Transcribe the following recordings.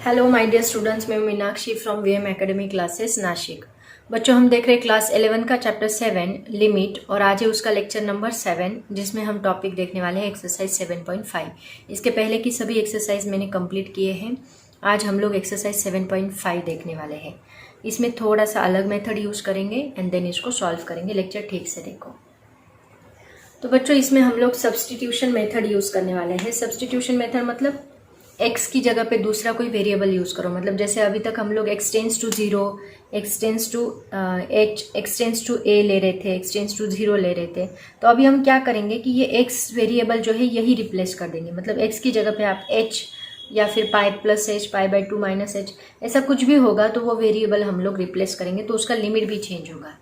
Hello my dear students, मैं Meenakshi from VM academy classes Nashik. बच्चों, हम देख रहे हैं क्लास 11 का चैप्टर 7 लिमिट और आज है उसका लेक्चर नंबर 7 जिसमें हम टॉपिक देखने वाले हैं एक्सरसाइज 7.5। इसके पहले की सभी एक्सरसाइज मैंने कंप्लीट किए हैं। आज हम लोग एक्सरसाइज 7.5 देखने वाले हैं। इसमें थोड़ा सा अलग मेथड यूज करेंगे एंड देन इसको सॉल्व करेंगे। लेक्चर ठीक से देखो। तो बच्चों, इसमें हम लोग सब्सटीट्यूशन मेथड यूज करने वाले हैं। सब्सटीट्यूशन मेथड मतलब x की जगह पे दूसरा कोई वेरिएबल यूज करो। मतलब जैसे अभी तक हम लोग x tends to 0, x tends to h, x tends to a ले रहे थे, x टेंस टू 0 ले रहे थे। तो अभी हम क्या करेंगे कि ये x वेरिएबल जो है यही रिप्लेस कर देंगे। मतलब x की जगह पे आप h या फिर pi plus H, pi by 2 minus H, ऐसा कुछ भी होगा तो वो वेरिएबल हम लोग रिप्लेस करेंगे, तो उसका लिमिट भी चेंज होगा।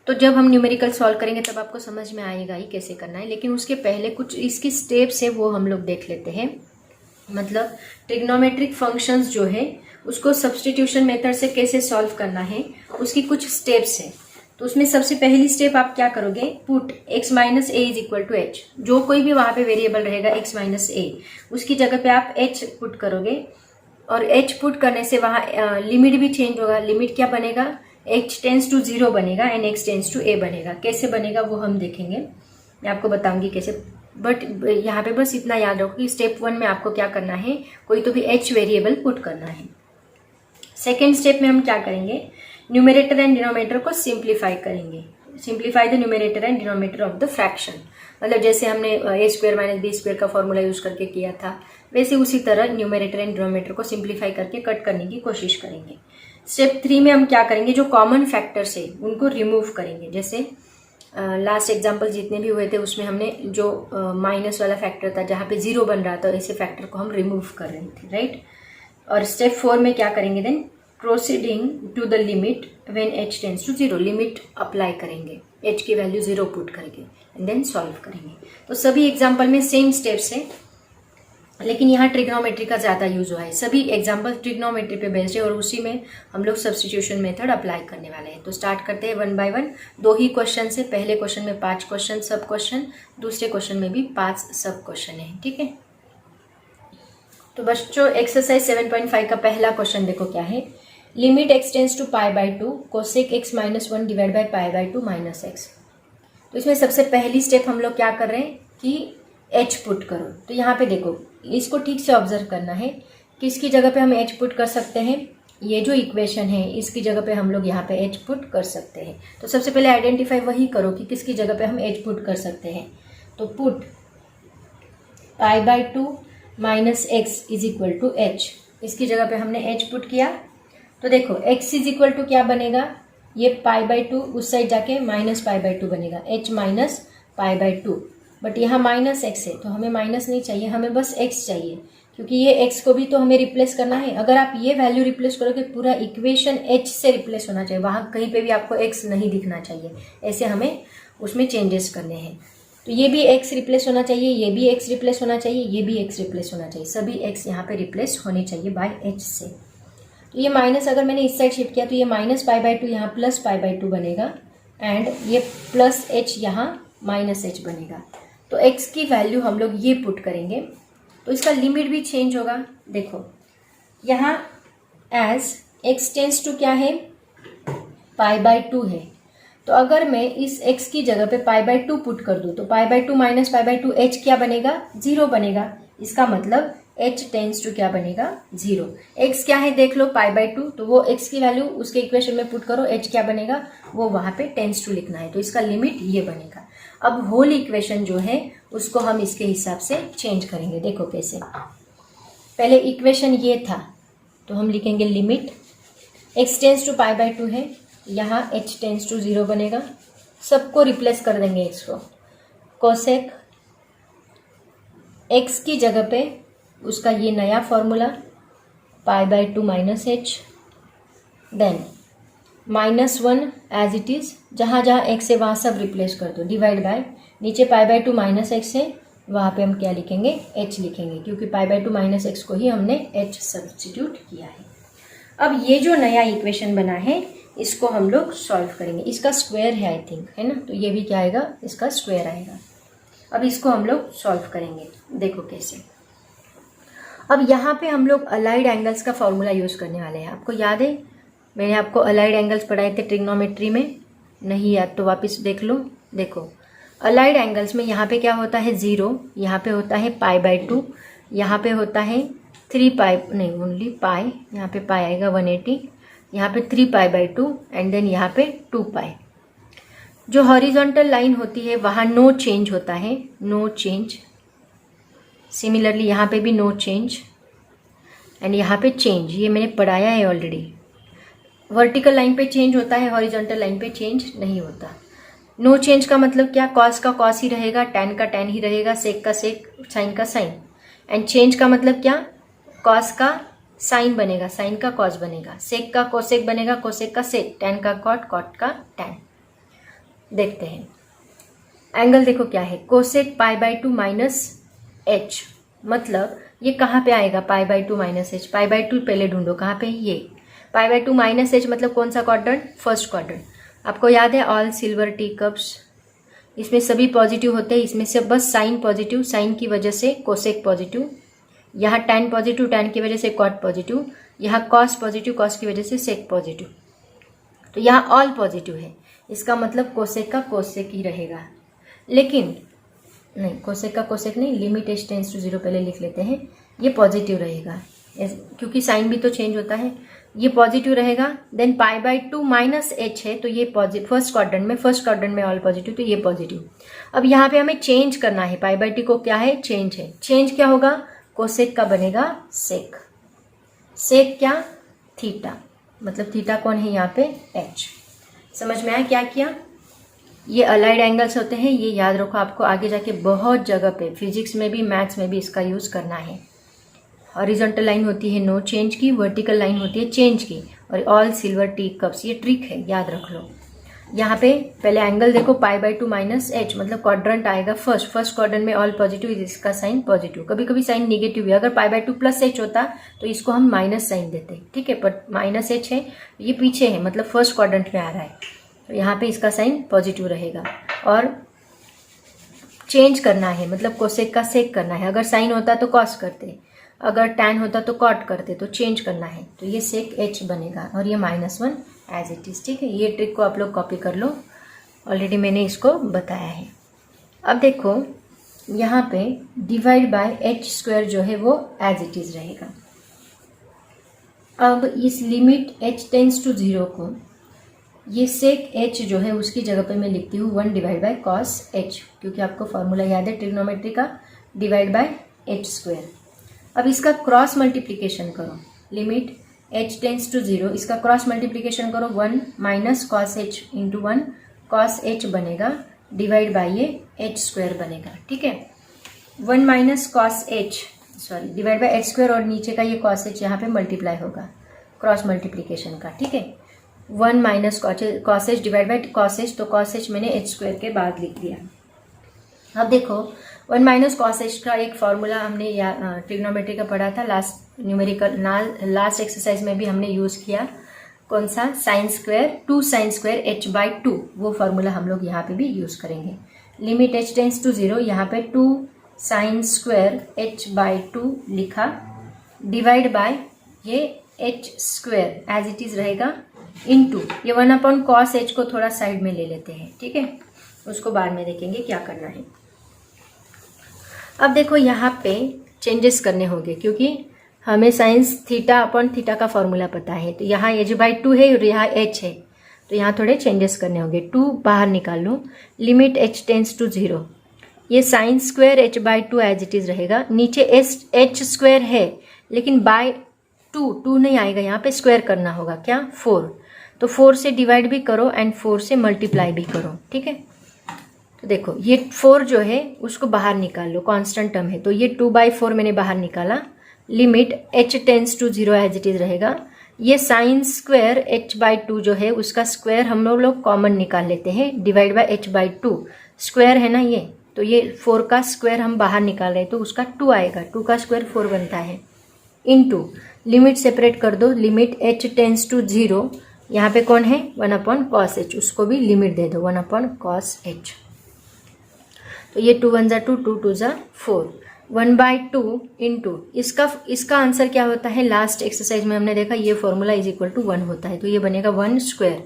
तो जब हम न्यूमेरिकल सॉल्व करेंगे तब आपको समझ में आएगा ही कैसे करना है। लेकिन उसके पहले कुछ इसकी स्टेप्स है वो हम लोग देख लेते हैं। मतलब ट्रिग्नोमेट्रिक फंक्शंस जो है उसको सब्सटीट्यूशन मेथड से कैसे सॉल्व करना है, उसकी कुछ स्टेप्स है। तो उसमें सबसे पहली स्टेप आप क्या करोगे, put x minus A is equal to H. जो कोई भी वहां पे वेरिएबल रहेगा x माइनस ए, उसकी जगह पे आप h पुट करोगे और h पुट करने से वहां लिमिट भी चेंज होगा। लिमिट क्या बनेगा, h टेंस टू 0 बनेगा and x tends to a बनेगा। कैसे बनेगा वो हम देखेंगे, मैं आपको बताऊंगी कैसे। बट यहाँ पे बस इतना याद रखो कि स्टेप 1 में आपको क्या करना है, कोई तो भी h वेरिएबल पुट करना है। सेकेंड स्टेप में हम क्या करेंगे, न्यूमरेटर एंड डिनोमिनेटर को सिंप्लीफाई करेंगे। Simplify the numerator and denominator of the fraction. मतलब जैसे हमने ए स्क्वायर माइनस बी स्क्वायर का फॉर्मूला यूज करके किया था, वैसे उसी तरह न्यूमरेटर एंड डिनोमिनेटर को सिंप्लीफाई करके कट करने की कोशिश करेंगे। स्टेप 3 में हम क्या करेंगे, जो कॉमन फैक्टर्स है उनको रिमूव करेंगे। जैसे लास्ट एग्जाम्पल जितने भी हुए थे उसमें हमने जो माइनस वाला फैक्टर था जहाँ पे 0 बन रहा था, ऐसे फैक्टर को हम रिमूव कर रहे थे, राइट। और स्टेप 4 में क्या करेंगे, then proceeding to the limit when h tends to 0। Limit apply करेंगे, h की वैल्यू 0 पुट करके एंड देन सॉल्व करेंगे। तो सभी एग्जाम्पल में सेम स्टेप्स है, लेकिन यहाँ ट्रिग्नोमेट्री का ज्यादा यूज हुआ है। सभी एग्जाम्पल ट्रिग्नोमेट्री पे बेस्ड है और उसी में हम लोग सब्सटीट्यूशन मेथड अप्लाई करने वाले हैं। तो स्टार्ट करते हैं 1 बाय 1। 2 ही क्वेश्चन है। पहले क्वेश्चन में 5 क्वेश्चन सब क्वेश्चन, दूसरे क्वेश्चन में भी 5 सब क्वेश्चन है, ठीक है। तो बच्चों, एक्सरसाइज 7.5 का पहला क्वेश्चन देखो क्या है। Limit x tends to pi by 2 cosec x minus 1 divide by pi by 2 minus X. तो इसमें सबसे पहली स्टेप हम लोग क्या कर रहे हैं कि h पुट करो। तो यहाँ पे देखो, इसको ठीक से ऑब्जर्व करना है कि इसकी जगह पे हम h पुट कर सकते हैं। ये जो इक्वेशन है इसकी जगह पे हम लोग यहाँ पे h पुट कर सकते हैं। तो सबसे पहले आइडेंटिफाई वही करो कि किसकी जगह पे हम h पुट कर सकते हैं। तो put pi by 2 minus X is equal to h। इसकी जगह पे हमने h पुट किया। तो देखो x इज इक्वल टू क्या बनेगा, ये पाई बाई 2 उस साइड जाके माइनस पाई बाई 2 बनेगा, h minus pi by 2। But यहाँ माइनस एक्स है तो हमें माइनस नहीं चाहिए, हमें बस x चाहिए, क्योंकि ये x को भी तो हमें रिप्लेस करना है। अगर आप ये वैल्यू रिप्लेस करोगे पूरा इक्वेशन h से रिप्लेस होना चाहिए, वहां कहीं पे भी आपको x नहीं दिखना चाहिए। ऐसे हमें उसमें चेंजेस करने हैं। तो ये भी x रिप्लेस होना चाहिए, ये भी x रिप्लेस होना चाहिए, ये भी x रिप्लेस होना चाहिए। सभी x यहाँ पे रिप्लेस होने चाहिए बाय h से। तो ये माइनस अगर मैंने इस साइड शिफ्ट किया तो ये माइनस पाई बाई 2 यहाँ प्लस पाई बाई 2 बनेगा एंड ये प्लस h यहाँ माइनस h बनेगा। तो x की वैल्यू हम लोग ये पुट करेंगे तो इसका लिमिट भी चेंज होगा। देखो यहाँ एज x टेंस टू क्या है, पाई बाई 2 है। तो अगर मैं इस x की जगह पे पाई बाई 2 पुट कर दूं तो pi by 2 minus pi by 2 h क्या बनेगा, 0 बनेगा। इसका मतलब h टेंस टू क्या बनेगा, 0। x क्या है देख लो, पाई बाई 2, तो वो x की वैल्यू उसके इक्वेशन में पुट करो, h क्या बनेगा वो वहां पे टेंस टू लिखना है, तो इसका लिमिट ये बनेगा। अब होल इक्वेशन जो है उसको हम इसके हिसाब से चेंज करेंगे। देखो कैसे, पहले इक्वेशन ये था तो हम लिखेंगे limit x tends to pi by 2 है, यहाँ h टेंस टू 0 बनेगा। सबको रिप्लेस कर देंगे x को। कोसेक x की जगह पे उसका ये नया formula pi by 2 minus H, then minus 1 as it is, जहाँ जहाँ x है वहाँ सब रिप्लेस कर दो, डिवाइड बाय नीचे पाई बाई 2 माइनस एक्स है, वहाँ पे हम क्या लिखेंगे, h लिखेंगे, क्योंकि पाई बाई 2 माइनस एक्स को ही हमने h सब्स्टिट्यूट किया है। अब ये जो नया इक्वेशन बना है इसको हम लोग सॉल्व करेंगे। इसका स्क्वायर है आई थिंक, है ना, तो ये भी क्या आएगा, इसका स्क्वायर आएगा। अब इसको हम लोग सॉल्व करेंगे, देखो कैसे। अब यहाँ पे हम लोग अलाइड एंगल्स का फॉर्मूला यूज़ करने वाले हैं। आपको याद है मैंने आपको अलाइड एंगल्स पढ़ाए थे ट्रिग्नोमेट्री में? नहीं याद तो वापस देख लो। देखो अलाइड एंगल्स में यहाँ पे क्या होता है 0, यहाँ पे होता है π/2, यहाँ पे होता है 3π, नहीं ओनली पाई, यहाँ पे पाई आएगा 180, यहाँ पे 3π/2 एंड देन यहाँ पे 2π। जो हॉरिजॉन्टल लाइन होती है वहाँ नो चेंज होता है, नो चेंज। सिमिलरली यहाँ पे भी नो चेंज एंड यहाँ पे चेंज, ये मैंने पढ़ाया है ऑलरेडी। वर्टिकल लाइन पे चेंज होता है, हॉरिजॉन्टल लाइन पे चेंज नहीं होता। नो चेंज का मतलब क्या? कॉस का कॉस ही रहेगा, टैन का टैन ही रहेगा, सेक का सेक, साइन का साइन। एंड चेंज का मतलब क्या? कॉस का साइन बनेगा, साइन का कॉस बनेगा, सेक का कोसेक बनेगा, कोसेक का सेक, टैन का कॉट, कॉट का टैन। देखते हैं एंगल, देखो क्या है, कोसेक π/2 माइनस h, मतलब ये कहाँ पे आएगा π/2 माइनस h? π/2 पहले ढूंढो कहाँ पे, ये π/2 माइनस h मतलब कौन सा क्वाड्रेंट? First quadrant. आपको याद है ऑल सिल्वर टी कप्स, इसमें सभी पॉजिटिव होते हैं, इसमें से बस साइन पॉजिटिव, साइन की वजह से कोसेक पॉजिटिव, यहाँ टैन पॉजिटिव, टैन की वजह से कॉट पॉजिटिव, यहाँ कॉस पॉजिटिव, कॉस की वजह से सेक पॉजिटिव। तो यहाँ ऑल पॉजिटिव है, इसका मतलब कोसेक का कोसेक ही रहेगा। लेकिन नहीं, कोसेक का कोसेक नहीं, लिमिट h टेंड्स टू 0 पहले लिख लेते हैं, ये पॉजिटिव रहेगा क्योंकि साइन भी तो चेंज होता है, ये पॉजिटिव रहेगा। देन π/2 माइनस h है तो ये पॉजिटिव, फर्स्ट क्वाड्रेंट में ऑल पॉजिटिव, तो ये पॉजिटिव। अब यहाँ पे हमें चेंज करना है, π/2 को क्या है? चेंज है। चेंज क्या होगा? कोसेक का बनेगा सेक, सेक क्या? थीटा, मतलब थीटा कौन है यहाँ पे? h। समझ में आया क्या किया? ये अलाइड एंगल्स होते हैं, ये याद रखो, आपको आगे जाके बहुत जगह पे फिजिक्स में भी मैथ्स में भी इसका यूज़ करना है। हॉरिजॉन्टल लाइन होती है नो चेंज की, वर्टिकल लाइन होती है चेंज की, और ऑल सिल्वर टी कप्स, ये ट्रिक है, याद रख लो। यहाँ पे पहले एंगल देखो, π/2 माइनस h मतलब क्वाड्रेंट आएगा फर्स्ट क्वाड्रेंट में ऑल पॉजिटिव, इसका साइन पॉजिटिव। कभी कभी साइन निगेटिव है, अगर π/2 प्लस h होता तो इसको हम माइनस साइन देते, ठीक है, बट माइनस h है, ये पीछे है, मतलब फर्स्ट क्वाड्रेंट में आ रहा है, तो यहाँ पे इसका साइन पॉजिटिव रहेगा। और चेंज करना है मतलब कोसेक का सेक करना है, अगर साइन होता तो कॉस करते, अगर टैन होता तो कॉट करते, तो चेंज करना है, तो ये सेक h बनेगा और ये -1 एज इट इज, ठीक है। ये ट्रिक को आप लोग कॉपी कर लो, ऑलरेडी मैंने इसको बताया है। अब देखो यहाँ पे डिवाइड बाय h² जो है वो एज इट इज रहेगा। अब इस लिमिट h टेंड्स टू 0 को, ये सेक h जो है उसकी जगह पे मैं लिखती हूँ 1/cos h, क्योंकि आपको फॉर्मूला याद है ट्रिग्नोमेट्री का, डिवाइड बाय h²। अब इसका क्रॉस मल्टीप्लिकेशन करो, लिमिट h टेंड्स टू 0, इसका क्रॉस मल्टीप्लिकेशन करो, 1 minus cos h into 1 cos h बनेगा, डिवाइड बाय ये h² बनेगा, ठीक है। 1 minus cos h, sorry, divide by h² और नीचे का ये कॉस h यहाँ पे मल्टीप्लाई होगा क्रॉस मल्टीप्लिकेशन का, ठीक है। 1 minus cos h divide by cos h, तो कॉस h मैंने h² के बाद लिख दिया। अब देखो 1 माइनस कॉस h का एक फॉर्मूला हमने ट्रिग्नोमेट्री का पढ़ा था, लास्ट एक्सरसाइज में भी हमने यूज़ किया, कौन सा?2 साइन स्क्वायर h/2, वो फॉर्मूला हम लोग यहाँ पे भी यूज़ करेंगे। लिमिट h टेंड्स टू 0, यहाँ पे 2 साइन स्क्वायर h/2 लिखा, डिवाइड बाय ये h² एज इट इज रहेगा, इनटू ये 1/cos h को थोड़ा साइड में ले लेते हैं, ठीक है, उसको बाद में देखेंगे क्या करना है। अब देखो यहाँ पे चेंजेस करने होंगे, क्योंकि हमें साइंस θ/θ का फॉर्मूला पता है, तो यहाँ h/2 है और यहाँ h है, तो यहाँ थोड़े चेंजेस करने होंगे। 2 बाहर निकाल लो, लिमिट h टेंड्स टू 0, ये sine square h/2 as it is रहेगा, नीचे h² है लेकिन बाय 2 नहीं आएगा, यहाँ पे स्क्वायर करना होगा, क्या? 4, तो 4 से डिवाइड भी करो एंड 4 से मल्टीप्लाई भी करो, ठीक है। तो देखो ये 4 जो है उसको बाहर निकाल लो, कांस्टेंट टर्म है, तो ये 2/4 मैंने बाहर निकाला, limit h tends to 0 as it is रहेगा। ये साइन स्क्वायर h/2 जो है उसका स्क्वायर हम लोग कॉमन निकाल लेते हैं, डिवाइड बाय h/2, स्क्वायर है ना ये, तो ये 4 का स्क्वायर हम बाहर निकाल रहे हैं, तो उसका 2 आएगा, 2 का स्क्वायर 4 बनता है, इनटू लिमिट सेपरेट कर दो, लिमिट h टेंड्स टू 0, यहाँ पे कौन है? 1/cos h, उसको भी लिमिट दे दो 1/cos h, तो ये 2 1 जा 2, 2 2 जा 4, 1/2 इंटू इसका आंसर क्या होता है, लास्ट एक्सरसाइज में हमने देखा ये फॉर्मूला इज इक्वल टू 1 होता है, तो ये बनेगा 1 square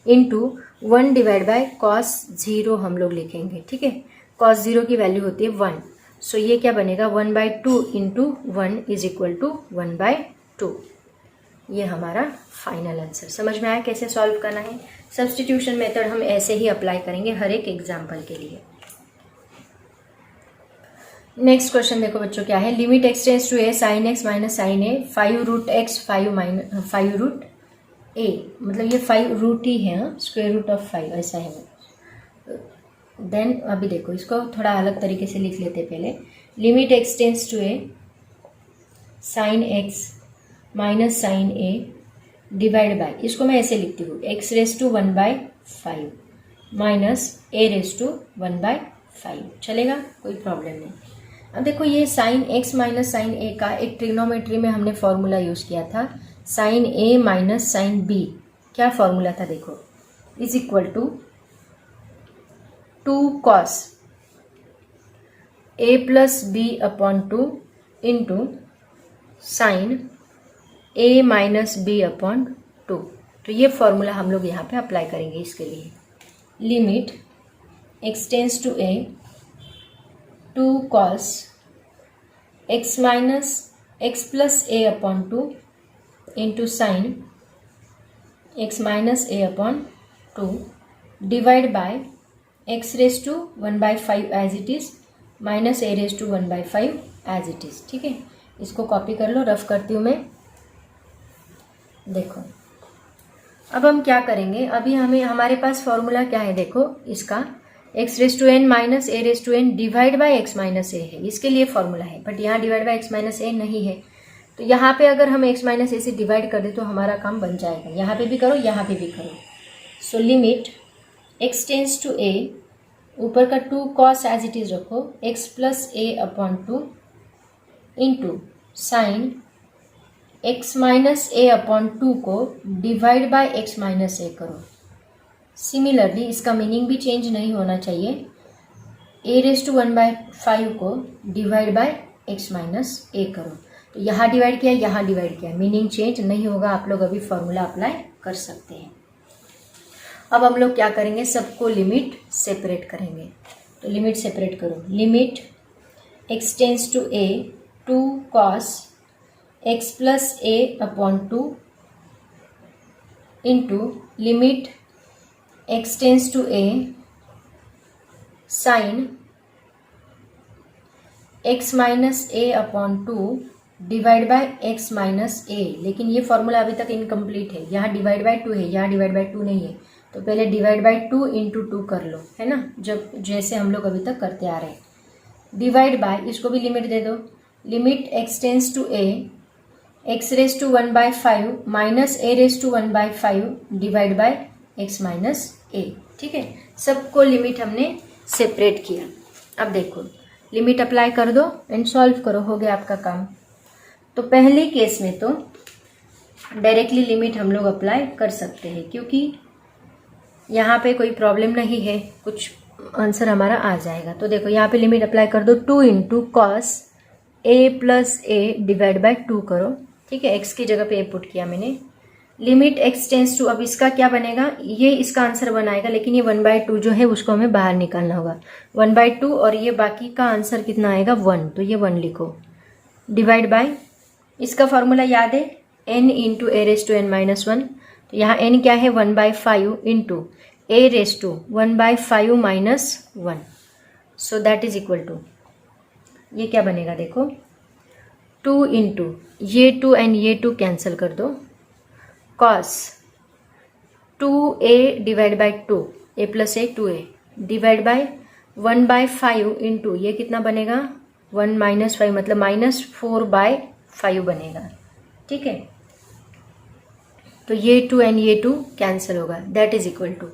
into 1 divide by cos 0 हम लोग लिखेंगे, ठीक है। कॉस 0 की वैल्यू होती है 1, सो ये क्या बनेगा 1/2 इंटू 1 इज इक्वल टू 1/2। ये हमारा फाइनल आंसर। समझ में आया कैसे सॉल्व करना है। सब्स्टिट्यूशन मेथड हम ऐसे ही अप्लाई करेंगे हर एक एग्जाम्पल के लिए। नेक्स्ट क्वेश्चन देखो बच्चों क्या है, limit x tends to a sin x minus sine A 5√x 5√a, मतलब ये 5 रूट ही है, स्क्वायर रूट ऑफ 5 ऐसा है। देन अभी देखो इसको थोड़ा अलग तरीके से लिख लेते पहले। Limit x tends to a sin x minus sine A divide by, इसको मैं ऐसे लिखती हूँ x⁵1/5 माइनस a⁵1/5, चलेगा, कोई प्रॉब्लम नहीं। अब देखो ये sine x minus sine A का एक ट्रिग्नोमेट्री में हमने फॉर्मूला यूज किया था, sine a minus sine b। क्या फॉर्मूला था देखो, is equal to 2 cos a plus b upon 2 into sine a minus b upon 2। तो ये फॉर्मूला हम लोग यहाँ पे अप्लाई करेंगे इसके लिए। Limit x tends to a 2 cos x minus x plus a upon 2 into sine x minus a upon 2 divide by x⁵1/5 as it is minus a⁵1/5 as it is, ठीक है। इसको कॉपी कर लो, rough करती हूँ मैं। देखो अब हम क्या करेंगे, अभी हमारे पास फॉर्मूला क्या है देखो, इसका x⁴n minus a⁴n divide by x minus a है, इसके लिए फॉर्मूला है, बट यहाँ divide by x minus a नहीं है। तो यहाँ पे अगर हम x माइनस a से डिवाइड कर दे तो हमारा काम बन जाएगा। यहाँ पे भी करो, यहाँ पे भी करो। So limit x tends to a, ऊपर का 2 cos एज इट इज रखो, x plus a upon 2 into sine x minus a upon 2 को divide by x minus a करो। सिमिलरली इसका मीनिंग भी चेंज नहीं होना चाहिए, a⁵1/5 को divide by x minus a करो। तो यहाँ डिवाइड किया, यहाँ डिवाइड किया, मीनिंग चेंज नहीं होगा। आप लोग अभी फॉर्मूला अप्लाई कर सकते हैं। अब हम लोग क्या करेंगे, सबको लिमिट सेपरेट करेंगे। तो लिमिट सेपरेट करो। Limit x tends to a 2 cos x plus a upon 2 into limit x tends to a sine x minus a upon 2 divide by x minus a। लेकिन ये फॉर्मूला अभी तक incomplete है, यहाँ divide by 2 है, यहाँ divide by 2 नहीं है। तो पहले डिवाइड बाय 2 इंटू 2 कर लो, है ना, जैसे हम लोग अभी तक करते आ रहे हैं। डिवाइड बाय, इसको भी लिमिट दे दो। Limit x tends to a x⁵1/5 minus a⁵1/5 divide by x minus a, ठीक है। सबको लिमिट हमने सेपरेट किया। अब देखो लिमिट अप्लाई कर दो एंड सॉल्व करो, हो गया आपका काम। तो पहले केस में तो डायरेक्टली लिमिट हम लोग अप्लाई कर सकते हैं, क्योंकि यहाँ पे कोई प्रॉब्लम नहीं है, कुछ आंसर हमारा आ जाएगा। तो देखो यहाँ पे लिमिट अप्लाई कर दो, 2 into cos a plus a divide by 2 करो, ठीक है। x की जगह पे a पुट किया मैंने। लिमिट x टेंड्स टू, अब इसका क्या बनेगा, ये इसका आंसर बनाएगा, लेकिन ये 1/2 जो है उसको हमें बाहर निकालना होगा। 1/2 और ये बाकी का आंसर कितना आएगा 1, तो ये 1 लिखो। डिवाइड बाय, इसका फॉर्मूला याद है, n इंटू a⁻n-1। तो यहाँ n क्या है 1/5 into a⁻1/5 minus 1, so that is equal to, ये क्या बनेगा देखो, 2 इंटू ये 2 एंड ये 2 कैंसिल कर दो, cos 2a divide by 2, a plus a 2a divide by 1/5 into ये कितना बनेगा 1 माइनस 5, मतलब -4/5 बनेगा, ठीक है। तो ये 2 एंड ये 2 कैंसिल होगा, दैट इज इक्वल टू,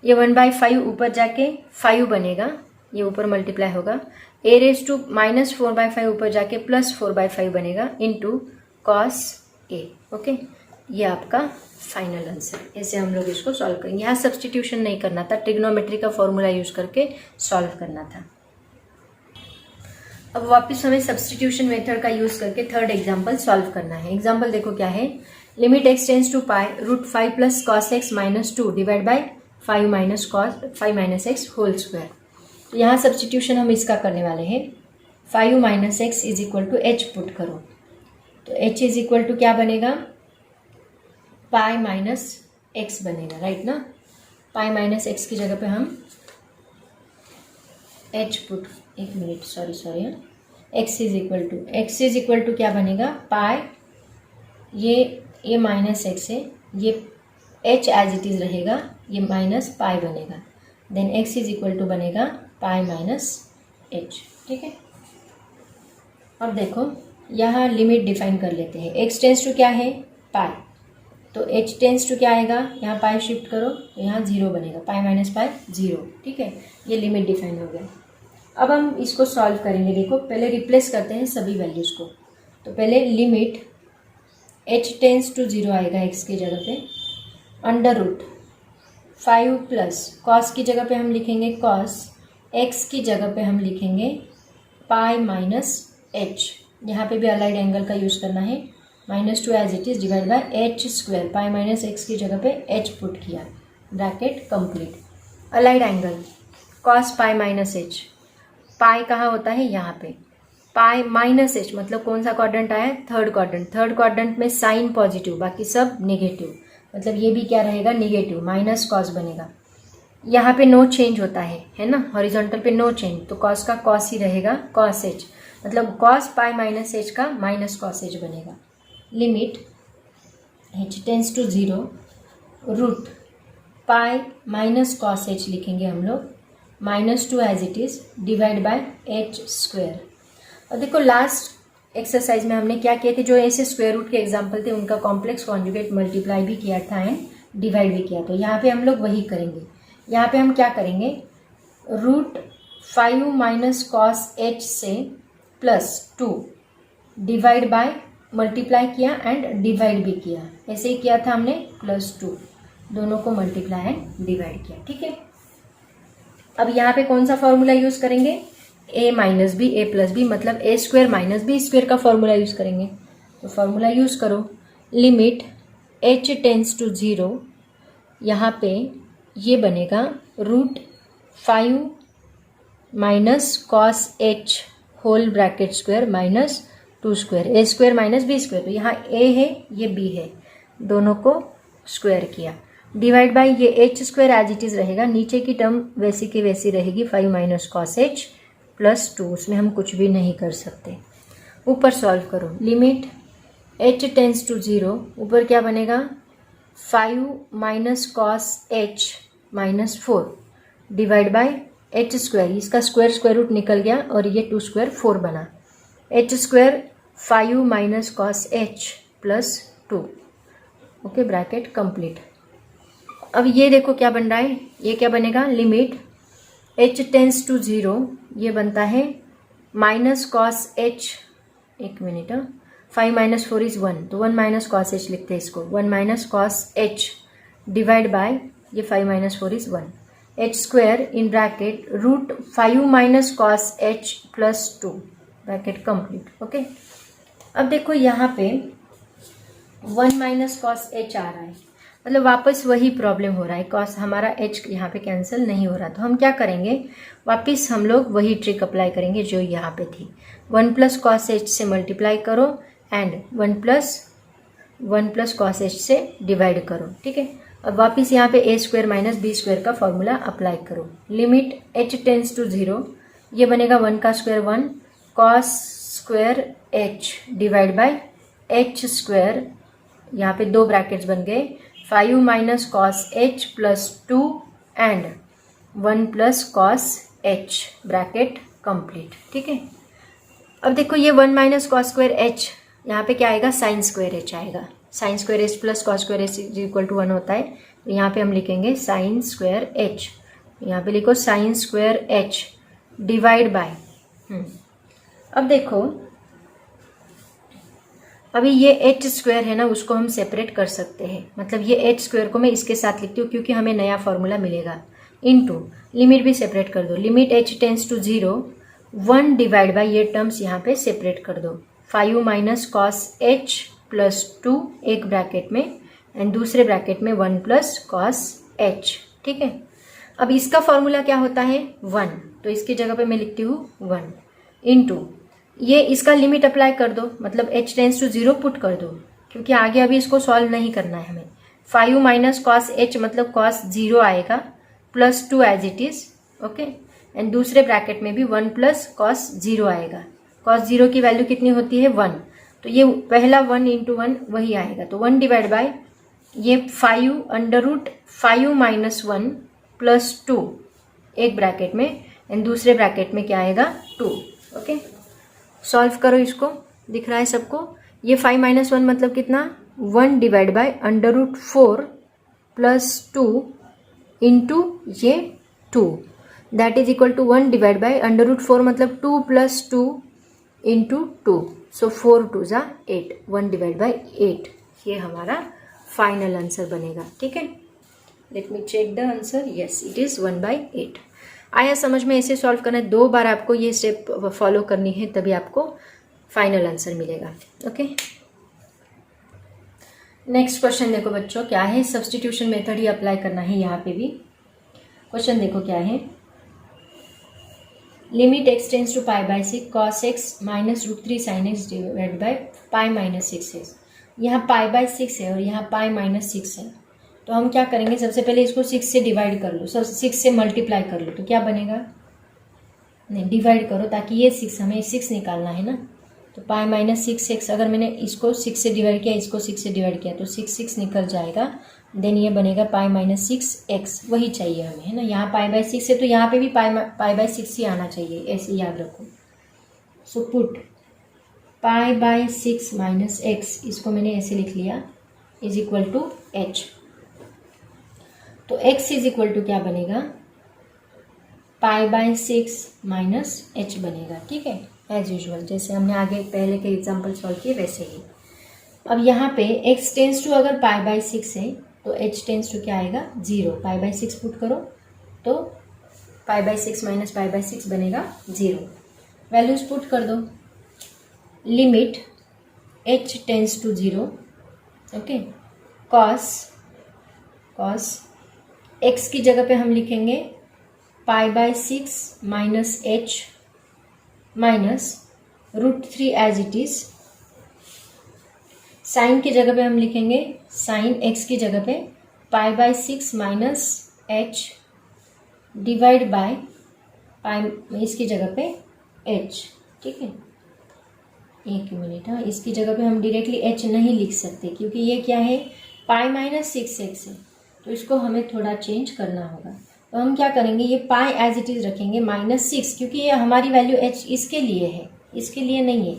ये 1/5 ऊपर जाके 5 बनेगा, ये ऊपर मल्टीप्लाई होगा, a⁻⁻4/5 ऊपर जाके +4/5 बनेगा इंटू कॉस a, ओके। ये आपका फाइनल आंसर। ऐसे हम लोग इसको सॉल्व करेंगे। यहाँ सब्स्टिट्यूशन नहीं करना था, ट्रिग्नोमेट्री का फॉर्मूला यूज करके सॉल्व करना था। अब वापस हमें सब्स्टिट्यूशन मेथड का यूज करके थर्ड एग्जाम्पल सॉल्व करना है। एग्जाम्पल देखो क्या है, limit x tends to pi root 5 plus cos X minus 2 divide by 5 minus X whole square. तो यहाँ सब्स्टिट्यूशन हम इसका करने वाले हैं। 5 minus X is equal to H put करो, तो h इज इक्वल टू क्या बनेगा, पाई माइनस एक्स बनेगा, राइट ना। पाई माइनस एक्स की जगह पे हम h पुट, एक minute sorry x is equal to क्या बनेगा, पाई, ये माइनस एक्स है, ये h एज इट इज रहेगा, ये माइनस पाई बनेगा, then x is equal to बनेगा पाई माइनस h, ठीक है। अब देखो यहाँ लिमिट डिफाइन कर लेते हैं। x टेंस टू क्या है, पाई, तो h टेंस टू क्या आएगा, यहाँ पाई शिफ्ट करो तो यहाँ 0 बनेगा, पाई माइनस पाई 0, ठीक है। ये लिमिट डिफाइन हो गया। अब हम इसको सॉल्व करेंगे। देखो पहले रिप्लेस करते हैं सभी वैल्यूज़ को। तो पहले लिमिट h टेंस टू 0 आएगा x की जगह पे, अंडर रूट 5 प्लस कॉस की जगह पे हम लिखेंगे कॉस, x की जगह पे हम लिखेंगे पाई माइनस h, यहाँ पे भी अलाइड एंगल का यूज़ करना है, -2 as it is divide by h square, pi minus X की जगह पे h पुट किया, bracket complete. Allied angle cos pi minus h, pi कहाँ होता है, यहाँ पे, पाई माइनस एच मतलब कौन सा क्वाड्रेंट आया, थर्ड क्वाड्रेंट। थर्ड क्वाड्रेंट में साइन पॉजिटिव, बाकी सब नेगेटिव, मतलब ये भी क्या रहेगा, नेगेटिव, माइनस कॉस बनेगा। यहाँ पे नो चेंज होता है ना, हॉरिजॉन्टल पे नो चेंज, तो कॉस का कॉस ही रहेगा, कॉस एच, मतलब कॉस पाई माइनस एच का माइनस कॉस एच बनेगा। Limit h tends to 0 root pi minus cos H लिखेंगे हम लोग, -2 as it is divide by h square. और देखो लास्ट एक्सरसाइज में हमने क्या किए थे, जो ऐसे स्क्वायर रूट के एग्जाम्पल थे उनका कॉम्प्लेक्स कॉन्जुगेट मल्टीप्लाई भी किया था एंड डिवाइड भी किया। तो यहाँ पे हम लोग वही करेंगे। यहाँ पे हम क्या करेंगे, रूट 5 माइनस कॉस एच से +2 डिवाइड बाय मल्टीप्लाई किया एंड डिवाइड भी किया, ऐसे ही किया था हमने, +2 दोनों को मल्टीप्लाई एंड डिवाइड किया, ठीक है। अब यहाँ पे कौन सा फॉर्मूला यूज करेंगे, a minus B A plus B, मतलब a square minus B square का फॉर्मूला यूज करेंगे। तो फॉर्मूला यूज करो, लिमिट h टेंस टू 0, यहाँ पे ये बनेगा root 5 minus cos h whole bracket square minus 2 square, a square minus B square, तो यहाँ a है ये b है, दोनों को स्क्वायर किया, डिवाइड बाई ये h square as it is रहेगा, नीचे की टर्म वैसी की वैसी रहेगी, 5 माइनस कॉस h +2, उसमें हम कुछ भी नहीं कर सकते। ऊपर सॉल्व करो, लिमिट h टेंस टू 0, ऊपर क्या बनेगा, 5 minus cos h -4 divide by h square, इसका स्क्वायर रूट निकल गया और ये 2 स्क्वायर 4 बना, h square 5 minus cos h +2, okay, bracket complete. अब ये देखो क्या बन रहा है, ये क्या बनेगा, लिमिट h टेंस टू 0, ये बनता है माइनस कॉस h, एक मिनट, 5 माइनस 4 इज 1, तो 1 माइनस कॉस h लिखते हैं इसको, 1 minus cos h divide by ये 5 minus 4 is 1, h square in bracket root 5 minus cos h +2, bracket complete, okay. अब देखो यहाँ पे 1 माइनस कॉस h आ रहा है, मतलब वापस वही प्रॉब्लम हो रहा है, कॉस हमारा h यहाँ पे कैंसिल नहीं हो रहा, तो हम क्या करेंगे, वापस हम लोग वही ट्रिक अप्लाई करेंगे जो यहाँ पे थी, 1 प्लस कॉस h से मल्टीप्लाई करो एंड 1 प्लस कॉस h से डिवाइड करो, ठीक है। अब वापस यहाँ पे a square minus B square का फॉर्मूला अप्लाई करो, लिमिट h टेंस टू 0, ये बनेगा 1 का square 1 cos square h divide by h square, यहाँ पे 2 ब्रैकेट्स बन गए, 5 minus cos h +2 and 1 plus cos h, bracket complete, ठीक है। अब देखो ये 1 माइनस कॉस स्क्वायर h, यहाँ पे क्या आएगा, साइन स्क्वायर h आएगा, sine square h plus cos square h is equal to 1 होता है, तो यहाँ पे हम लिखेंगे साइन स्क्वायर h, यहाँ पे लिखो sign square h divide bye, अब देखो अभी ये h स्क्वायर है ना, उसको हम सेपरेट कर सकते हैं, मतलब ये h स्क्वायर को मैं इसके साथ लिखती हूँ क्योंकि हमें नया फॉर्मूला मिलेगा, इनटू लिमिट भी सेपरेट कर दो, limit h tends to 0 1 divide by ये टर्म्स यहाँ पे सेपरेट कर दो, 5 माइनस कॉस एच प्लस 2 एक ब्रैकेट में एंड दूसरे ब्रैकेट में 1 प्लस कॉस एच। ठीक है, अब इसका फॉर्मूला क्या होता है 1, तो इसकी जगह पे मैं लिखती हूँ 1 इंटू ये इसका लिमिट अप्लाई कर दो, मतलब h टेंस टू 0 पुट कर दो, क्योंकि आगे अभी इसको सॉल्व नहीं करना है हमें। 5 माइनस कॉस एच मतलब कॉस 0 आएगा plus 2 as it is, okay, and दूसरे ब्रैकेट में भी 1 प्लस कॉस 0 आएगा। कॉस 0 की वैल्यू कितनी होती है 1, तो ये पहला 1 इंटू 1 वही आएगा, तो 1 डिवाइड बाय ये 5 अंडर रूट 5 माइनस 1 प्लस 2 एक ब्रैकेट में एंड दूसरे ब्रैकेट में क्या आएगा 2। ओके, सॉल्व करो इसको, दिख रहा है सबको। ये 5 माइनस 1 मतलब कितना 1 divide by under root 4 plus 2 into ये 2, that is equal to 1 divide by under root 4 मतलब 2 प्लस 2 इंटू 2, सो 4 2 जा 8, 1 डिवाइड बाय 8 ये हमारा फाइनल आंसर बनेगा। ठीक है, let me check the answer, yes it is 1/8। आया समझ में? ऐसे सॉल्व करना है, 2 बार आपको ये स्टेप फॉलो करनी है, तभी आपको फाइनल आंसर मिलेगा। ओके, नेक्स्ट क्वेश्चन देखो बच्चों, क्या है, सब्स्टिट्यूशन मेथड ही अप्लाई करना है यहाँ पे भी। क्वेश्चन देखो क्या है, limit x tends to pi by 6 cos x minus root 3 sin x divide by pi minus 6 है। यहाँ पाई बाई 6 है और यहाँ पाई माइनस 6 है, तो हम क्या करेंगे, सबसे पहले इसको 6 से डिवाइड कर लो, 6 से मल्टीप्लाई कर लो, तो क्या बनेगा, नहीं डिवाइड करो ताकि ये 6 हमें 6 निकालना है ना, तो पाई माइनस 6x, अगर मैंने इसको 6 से डिवाइड किया, इसको 6 से डिवाइड किया तो 6 निकल जाएगा, देन ये बनेगा पाई माइनस 6x, वही चाहिए हमें, है ना। यहाँ पाई बाई 6 है तो यहाँ पे भी पाई बाई 6 ही आना चाहिए, ऐसे याद रखो। So put pi by 6 minus x, इसको मैंने ऐसे लिख लिया, इज इक्वल टू h, तो x इज इक्वल टू क्या बनेगा, पाई बाई 6 माइनस h बनेगा। ठीक है, एज यूजुअल जैसे हमने आगे पहले के एग्जाम्पल सॉल्व किए वैसे ही। अब यहाँ पे x टेंस टू अगर पाई बाई 6 है तो h टेंस टू क्या आएगा 0, पाई बाई 6 पुट करो तो pi by 6 minus pi by 6 बनेगा 0। वैल्यूज पुट कर दो, limit h tends to 0, okay, cos x की जगह पे हम लिखेंगे pi by 6 minus h minus root 3 as it is. Sine की जगह पे हम लिखेंगे साइन x की जगह पे पाई by 6 minus h divide by पाई, इसकी जगह पे h। ठीक है, एक मिनट, हाँ, इसकी जगह पे हम डायरेक्टली h नहीं लिख सकते क्योंकि ये क्या है पाई माइनस 6x है, तो इसको हमें थोड़ा चेंज करना होगा। तो हम क्या करेंगे, ये पाई एज इट इज रखेंगे माइनस 6, क्योंकि ये हमारी वैल्यू h इसके लिए है, इसके लिए नहीं है,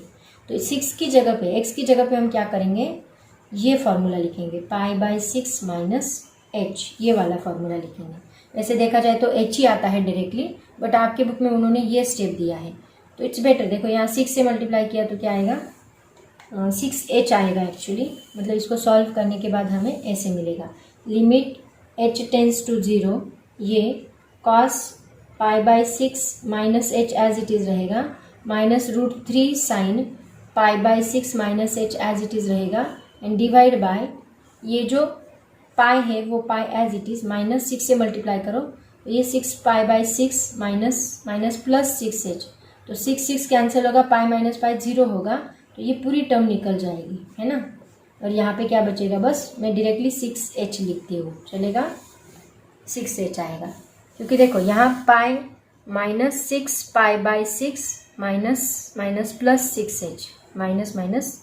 तो 6 की जगह पे x की जगह पे हम क्या करेंगे, ये फॉर्मूला लिखेंगे पाई बाई 6 माइनस h, ये वाला फॉर्मूला लिखेंगे। वैसे देखा जाए तो h ही आता है डायरेक्टली, बट आपके बुक में उन्होंने ये स्टेप दिया है तो इट्स बेटर। देखो यहाँ 6 से मल्टीप्लाई किया तो क्या आएगा 6h आएगा एक्चुअली, मतलब इसको सॉल्व करने के बाद हमें ऐसे मिलेगा, लिमिट h टेंस टू 0, ये cos pi by 6 minus h as it is रहेगा, minus root 3 sine pi by 6 minus h as it is रहेगा, एंड डिवाइड बाय ये जो पाई है वो pi as it is, minus 6 से multiply करो तो ये 6 पाई बाई 6 माइनस प्लस 6h, तो 6 कैंसिल होगा, पाई माइनस पाई 0 होगा, तो ये पूरी टर्म निकल जाएगी, है ना। और यहाँ पे क्या बचेगा, बस मैं डायरेक्टली 6h लिखती हूँ, चलेगा, 6h आएगा, क्योंकि देखो यहाँ पाई minus 6 pi by 6 minus plus 6h, minus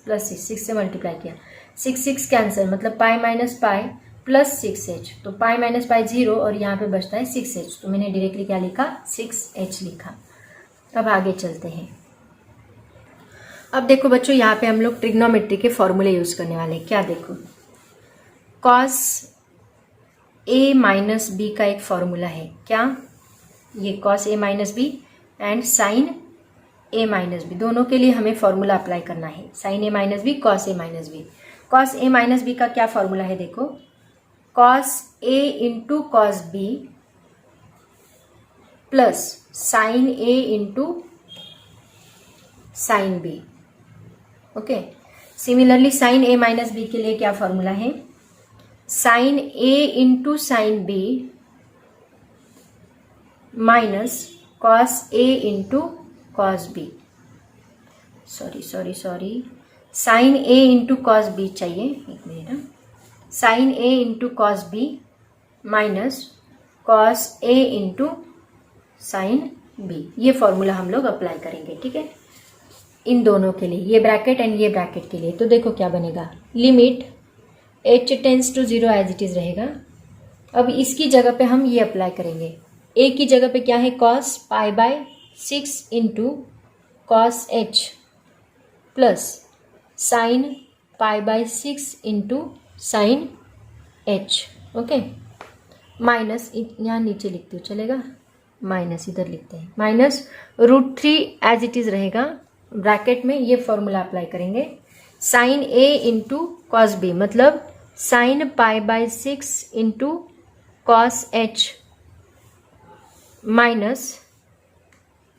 plus 6 से मल्टीप्लाई किया, 6 कैंसिल मतलब पाई माइनस पाई प्लस 6h, तो पाई माइनस पाई 0 और यहाँ पे बचता है 6h, तो मैंने डायरेक्टली क्या लिखा 6h लिखा। अब आगे चलते हैं। अब देखो बच्चों, यहाँ पे हम लोग ट्रिग्नोमेट्री के फॉर्मूले यूज करने वाले हैं। क्या देखो, कॉस a माइनस बी का एक फॉर्मूला है, क्या, ये cos a minus B and sine a minus B, दोनों के लिए हमें फॉर्मूला अप्लाई करना है, sine a minus B cos a minus B. Cos a minus B का क्या फॉर्मूला है, देखो cos a into cos B plus sine a into sine B. Okay, similarly sine A minus B के लिए क्या formula है? Sine A into sine B minus cos A into cos B. Sorry, sine A into cos B चाहिए, एक minute. Sine A into cos B minus cos A into sine B, ये formula हम लोग apply करेंगे। ठीक है, इन दोनों के लिए, ये ब्रैकेट एंड ये ब्रैकेट के लिए। तो देखो क्या बनेगा, limit h tends to 0 as it is रहेगा। अब इसकी जगह पे हम ये अप्लाई करेंगे। a की जगह पे क्या है, cos pi by 6 into cos h plus sine pi by 6 into sine h। Okay, minus यहाँ नीचे लिखते हो चलेगा, माइनस इधर लिखते हैं, माइनस √3 एज इट इज रहेगा। ब्रैकेट में ये फॉर्मूला अप्लाई करेंगे, sine A into cos B मतलब sine pi by 6 into cos h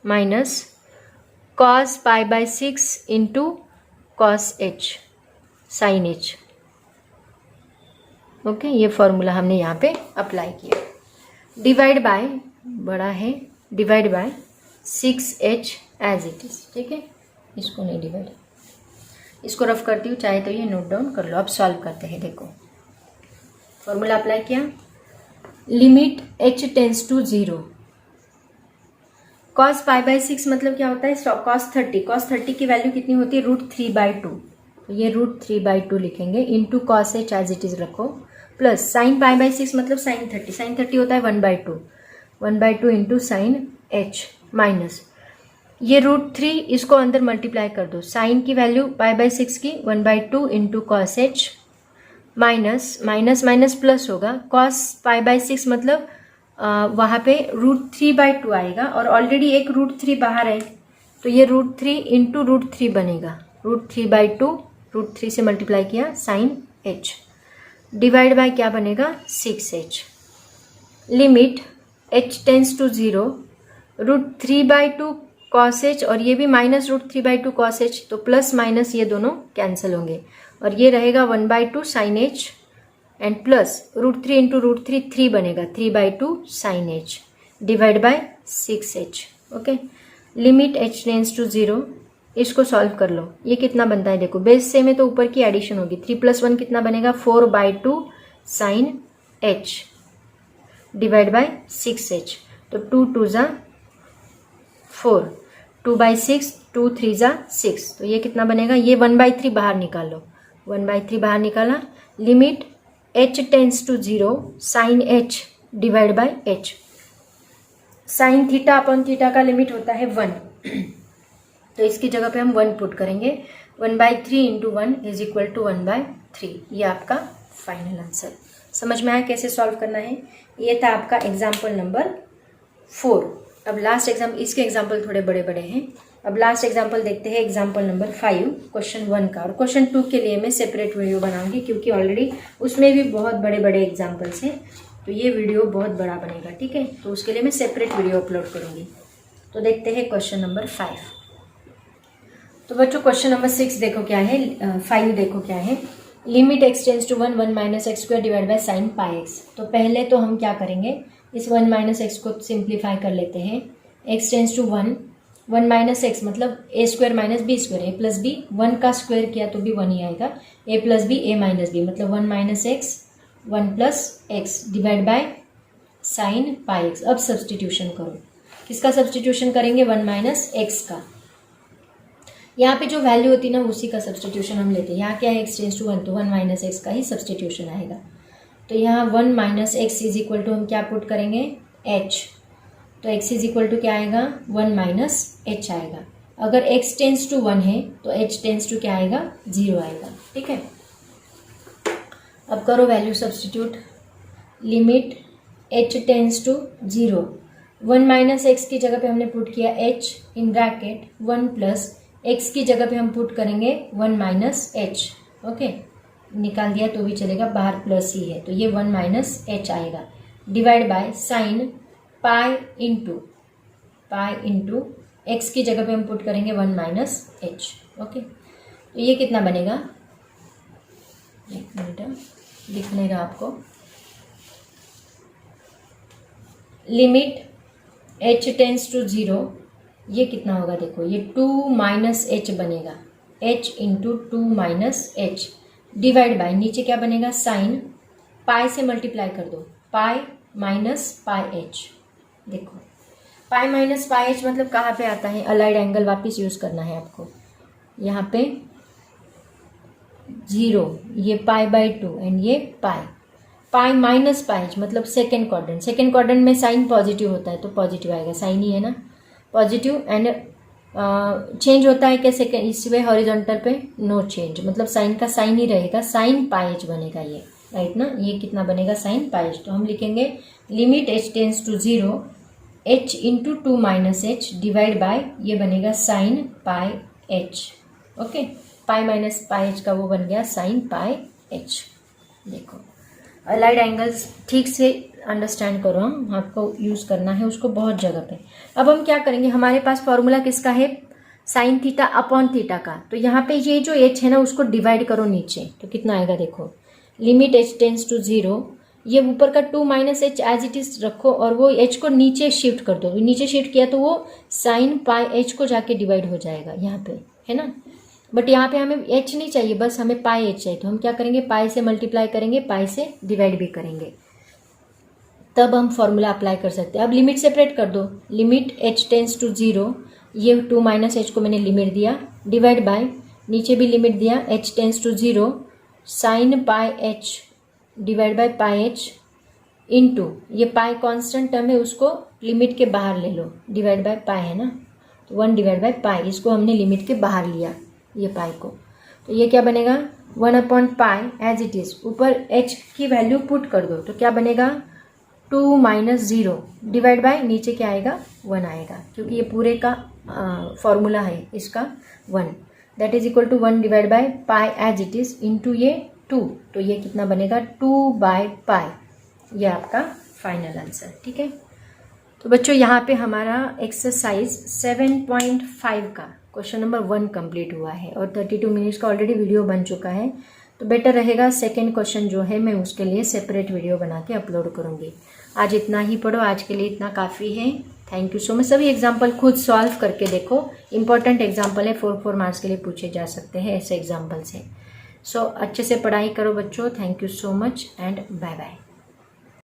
minus cos pi by 6 into cos h sine h। Okay, ये फॉर्मूला हमने यहाँ पे अप्लाई किया। डिवाइड बाय, बड़ा है, divide by 6h as it is. ठीक है, इसको नहीं डिवाइड, इसको रफ करती हूँ, चाहे तो ये नोट डाउन कर लो। अब सॉल्व करते हैं। देखो फॉर्मूला अप्लाई किया, limit h tends to 0, cos pi by 6 मतलब क्या होता है, कॉस 30 की वैल्यू कितनी होती है, √3/2, तो ये √3/2 लिखेंगे, into cos h as it is रखो, प्लस साइन पाई बाय 6 मतलब साइन 30 होता है 1/2 इंटू साइन h माइनस ये √3, इसको अंदर मल्टीप्लाई कर दो, साइन की वैल्यू पाई बाय 6 की 1/2 into cos h minus plus होगा, कॉस पाई बाय 6 मतलब वहाँ पे √3/2 आएगा और ऑलरेडी एक √3 बाहर है, तो ये √3 इंटू √3 बनेगा, √3/2, √3 से मल्टीप्लाई किया साइन h, डिवाइड बाय क्या बनेगा 6h। Limit h tends to 0, √3/2 cos h और ये भी माइनस √3/2 कॉस h, तो प्लस माइनस ये दोनों कैंसिल होंगे और ये रहेगा 1/2 sine h and plus √3 into √3 3 बनेगा, 3/2 sine h divide by 6h। Okay, limit h tends to 0, इसको सॉल्व कर लो, ये कितना बनता है देखो, बेस सेम है तो ऊपर की एडिशन होगी, 3 + 1 कितना बनेगा 4/2 sign h divide by 6h, तो 2 2 ज़ा 4, 2/6, 2 3 ज़ा 6, तो ये कितना बनेगा, ये 1/3 बाहर निकाल लो, 1/3 बाहर निकाला, limit h tends to 0 sine h divide by h, sine theta upon theta का लिमिट होता है 1, तो इसकी जगह पे हम 1 पुट करेंगे, 1/3 इंटू 1 इज इक्वल टू 1/3, ये आपका फाइनल आंसर। समझ में आया कैसे सॉल्व करना है? ये था आपका एग्जाम्पल नंबर 4। अब लास्ट एग्जाम्पल, इसके एग्जाम्पल थोड़े बड़े बड़े हैं। अब लास्ट एग्जाम्पल देखते हैं, एग्जाम्पल नंबर 5 क्वेश्चन 1 का, और क्वेश्चन 2 के लिए मैं सेपरेट वीडियो बनाऊंगी क्योंकि ऑलरेडी उसमें भी बहुत बड़े बड़े एग्जाम्पल्स हैं, तो ये वीडियो बहुत बड़ा बनेगा। ठीक है, तो उसके लिए मैं सेपरेट वीडियो अपलोड करूंगी। तो देखते हैं क्वेश्चन नंबर 5। तो बच्चों क्वेश्चन नंबर 6 देखो क्या है, 5 देखो क्या है, limit x tends to 1 - x² divide by sine pi x। तो पहले तो हम क्या करेंगे, इस 1 - x को सिंप्लीफाई कर लेते हैं, x टेंस टू 1 - x मतलब a² - b² a + b, 1 का स्क्वायर किया तो भी 1 ही आएगा, a + b a - b मतलब 1 - x 1 + x divide by sine pi x। अब सब्सटीट्यूशन करो, किसका सब्सटीट्यूशन करेंगे, 1 - x का, यहाँ पे जो वैल्यू होती है ना उसी का सब्सटीट्यूशन हम लेते हैं। यहाँ क्या है, x टेंस टू 1 तो 1 - x का ही सब्सटीट्यूशन आएगा। तो यहाँ 1 - x इज इक्वल टू हम क्या पुट करेंगे, h, तो x इज इक्वल टू क्या आएगा, 1 - h आएगा। अगर x टेंस टू 1 है तो h टेंस टू क्या आएगा, 0 आएगा। ठीक है, अब करो value substitute, limit h tends to 0, 1 - x की जगह पे हमने पुट किया h इन ब्रैकेट 1 + x की जगह पे हम पुट करेंगे 1 - h। ओके, निकाल दिया तो भी चलेगा, बाहर प्लस ही है तो ये 1 - h आएगा, divide by sine pi into x की जगह पे हम पुट करेंगे 1 माइनस एच। ओके, तो ये कितना बनेगा, एक मिनट दिख नहीं रहा आपको, लिमिट h टेंस टू 0, ये कितना होगा देखो, ये 2 माइनस एच बनेगा, h into 2 minus H divide bye नीचे क्या बनेगा, साइन पाई से मल्टीप्लाई कर दो, पाई माइनस पाई एच। देखो पाई माइनस पाई एच मतलब कहाँ पे आता है, अलाइड एंगल वापस यूज करना है आपको, यहाँ पे 0, ये पाई बाई 2 एंड ये पाई, पाई माइनस पाई एच मतलब सेकेंड क्वाड्रेंट, सेकेंड क्वाड्रेंट में साइन पॉजिटिव होता है तो पॉजिटिव आएगा, साइन ही है ना पॉजिटिव, एंड चेंज होता है कैसे, इसमें हॉरिजॉन्टल पे नो चेंज, मतलब साइन का साइन ही रहेगा, साइन पाई एच बनेगा ये, राइट ना, ये कितना बनेगा, साइन पाई एच। तो हम लिखेंगे limit h tends to 0, h into 2 minus H divide by ये बनेगा sine pi H. Okay, pi minus pi H का वो बन गया साइन पाई एच। देखो अलाइड एंगल्स ठीक से अंडरस्टैंड करो, हम आपको यूज करना है उसको बहुत जगह पे। अब हम क्या करेंगे, हमारे पास फॉर्मूला किसका है, साइन थीटा अपॉन थीटा का, तो यहाँ पे ये जो h है ना उसको डिवाइड करो नीचे, तो कितना आएगा देखो, लिमिट h टेंस टू 0, ये ऊपर का 2 minus H as it is रखो और वो h को नीचे शिफ्ट कर दो, नीचे शिफ्ट किया तो वो साइन पाई एच को जाके डिवाइड हो जाएगा यहाँ पे, है ना, बट यहाँ पे हमें h नहीं चाहिए, बस हमें पाई एच चाहिए, तो हम क्या करेंगे, पाई से मल्टीप्लाई करेंगे, पाई से डिवाइड भी करेंगे, तब हम फॉर्मूला अप्लाई कर सकते हैं। अब लिमिट सेपरेट कर दो, लिमिट h टेंस टू 0, ये 2 माइनस एच को मैंने लिमिट दिया, डिवाइड बाय नीचे भी लिमिट दिया, h tends to 0 sine pi H divide by pi H into ये पाई कांस्टेंट टर्म है उसको लिमिट के बाहर ले लो, डिवाइड बाय पाई है ना, तो 1 डिवाइड बाय पाई, इसको हमने लिमिट के बाहर लिया ये पाई को, तो ये क्या बनेगा 1 upon pi as it is, ऊपर h की वैल्यू पुट कर दो, तो क्या बनेगा 2 माइनस 0 डिवाइड बाय नीचे क्या आएगा 1 आएगा, क्योंकि ये पूरे का फॉर्मूला है इसका 1, that is equal to 1 divide by pi as it is into ये 2, तो ये कितना बनेगा 2 बाय पाई, ये आपका फाइनल आंसर। ठीक है, तो बच्चों यहाँ पे हमारा एक्सरसाइज 7.5 का क्वेश्चन नंबर 1 कंप्लीट हुआ है और 32 मिनट्स का ऑलरेडी वीडियो बन चुका है, तो बेटर रहेगा सेकेंड क्वेश्चन जो है मैं उसके लिए सेपरेट वीडियो बना के अपलोड करूँगी। आज इतना ही पढ़ो, आज के लिए इतना काफ़ी है। Thank you so much. सभी एग्जाम्पल खुद सॉल्व करके देखो, इंपॉर्टेंट एग्जाम्पल है, 4 मार्क्स के लिए पूछे जा सकते हैं ऐसे एग्जाम्पल से। सो अच्छे से पढ़ाई करो बच्चों। Thank you so much and bye bye.